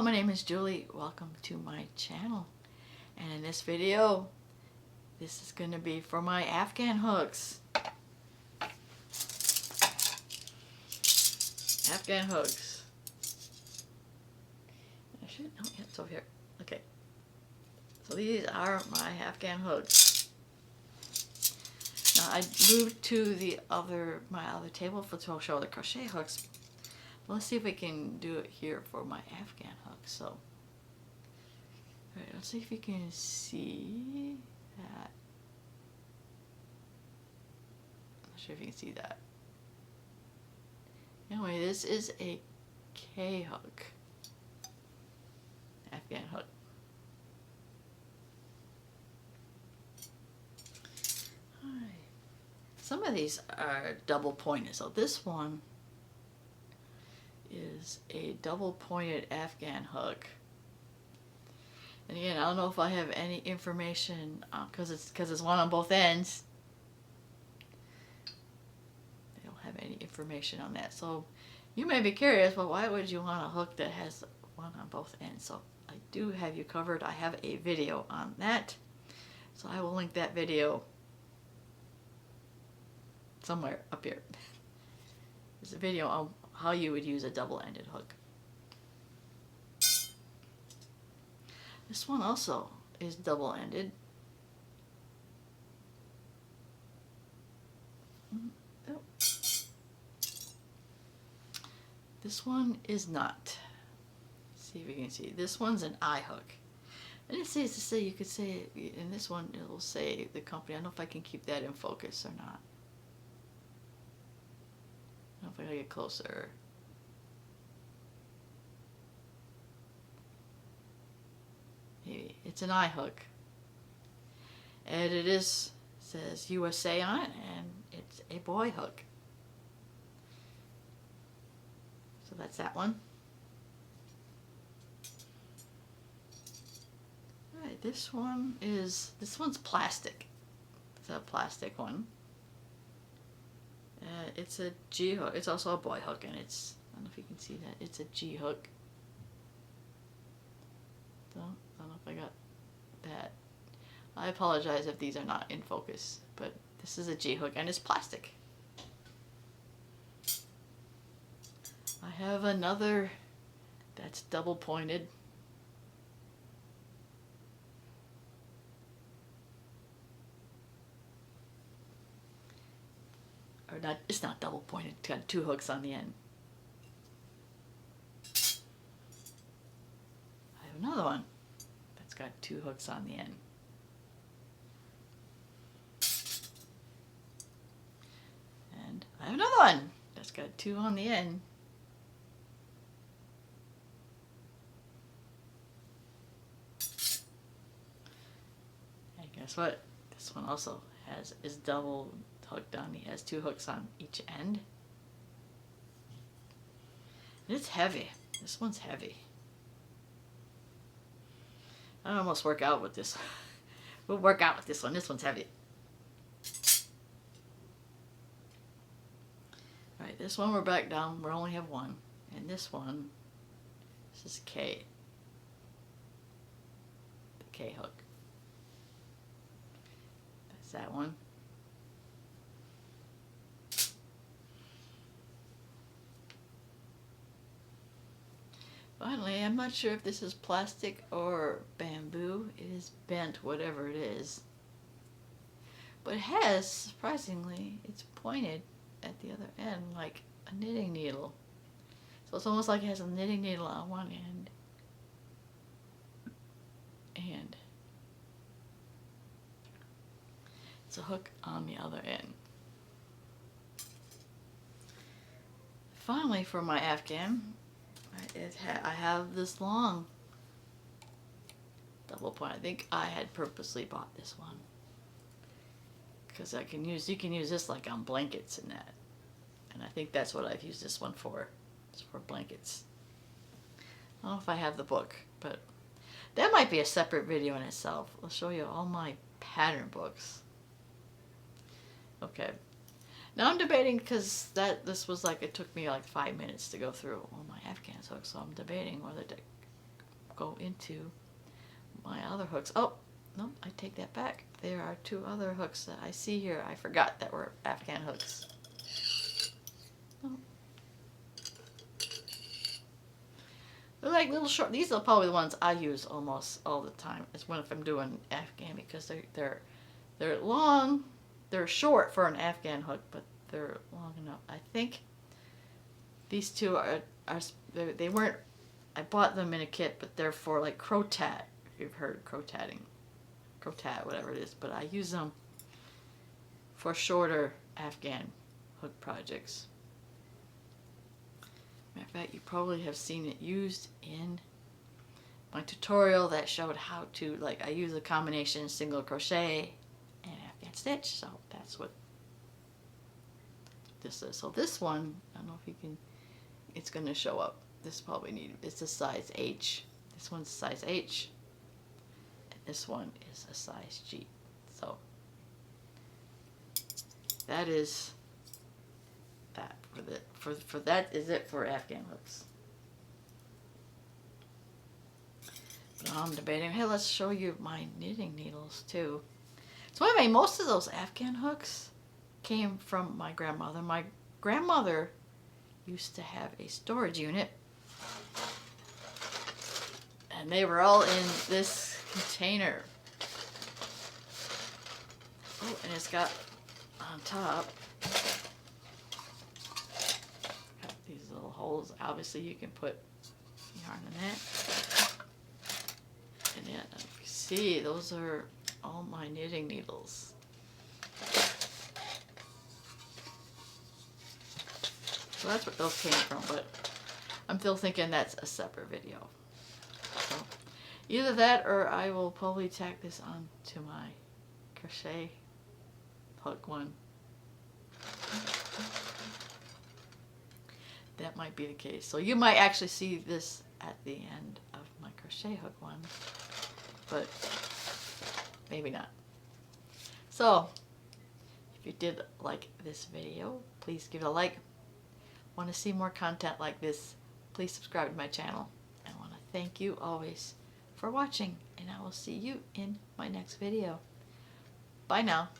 Hello, my name is Julie. Welcome to my channel. And in this video, this is going to be for my Afghan hooks. Afghan hooks. Actually, no, yeah, it's over here. Okay. So these are my Afghan hooks. Now I moved to my other table to show the crochet hooks. Let's see if we can do it here for my Afghan hooks. So, alright, let's see if you can see that. I'm not sure if you can see that. Anyway, this is a K hook, Afghan hook. Alright. Some of these are double pointed, so this one is a double pointed Afghan hook. And again, I don't know if I have any information because it's one on both ends. I don't have any information on that. So you may be curious, well, why would you want a hook that has one on both ends? So I do have you covered. I have a video on that. So I will link that video somewhere up here. There's a video on how you would use a double-ended hook. This one also is double-ended. Oh. This one is not. Let's see if you can see. This one's an I hook. And it says to say, you could say, in this one it'll say the company. I don't know if I can keep that in focus or not. I don't know if I can get closer. Maybe. It's an I hook. And it says USA on it, and it's a boy hook. So that's that one. Alright, this one's plastic. It's a plastic one. It's a G hook. It's also a boy hook, and I don't know if you can see that. It's a G hook. I don't know if I got that. I apologize if these are not in focus, but this is a G hook, and it's plastic. I have another that's double pointed. Or not, it's not double pointed, it's got two hooks on the end. I have another one that's got two hooks on the end. And I have another one that's got two on the end. And guess what? This one also is double hooked on. He has two hooks on each end. And it's heavy. This one's heavy. I'd almost work out with this. We'll work out with this one. This one's heavy. Alright, this one we're back down. We only have one. And this one, this is K. The K hook. That's that one. Finally, I'm not sure if this is plastic or bamboo. It is bent, whatever it is. But it has, surprisingly, it's pointed at the other end like a knitting needle. So it's almost like it has a knitting needle on one end. And it's a hook on the other end. Finally, for my Afghan, I have this long double point. I think I had purposely bought this one because you can use this like on blankets and that, and I think that's what I've used this one for. It's for blankets. I don't know if I have the book, but that might be a separate video in itself. I'll show you all my pattern books. Okay. Now I'm debating because this was like, it took me like 5 minutes to go through all my Afghan hooks, so I'm debating whether to go into my other hooks. Oh, no, I take that back. There are 2 other hooks that I see here. I forgot that were Afghan hooks. Oh. They're like little short. These are probably the ones I use almost all the time. It's when if I'm doing Afghan, because they're long. They're short for an Afghan hook, but they're long enough. I think these 2 are they weren't. I bought them in a kit, but they're for like crochet. If you've heard crochet, whatever it is. But I use them for shorter Afghan hook projects. Matter of fact, you probably have seen it used in my tutorial that showed how to, like, I use a combination single crochet and Afghan stitch, so that's what this is. So this one, I don't know if you can, it's going to show up. This probably it's a size H. This one's a size H, and this one is a size G. So that is that for that is it for Afghan hooks. But I'm debating, hey, let's show you my knitting needles too. So anyway, most of those Afghan hooks came from my grandmother. My grandmother used to have a storage unit, and they were all in this container. Oh, and it's got on top these little holes. Obviously you can put yarn in that. And then if you see, those are all my knitting needles. So that's what those came from, but I'm still thinking that's a separate video. So either that, or I will probably tack this on to my crochet hook one. That might be the case. So you might actually see this at the end of my crochet hook one, but maybe not. So if you did like this video, please give it a like. Want to see more content like this, please subscribe to my channel. I want to thank you always for watching, and I will see you in my next video. Bye now.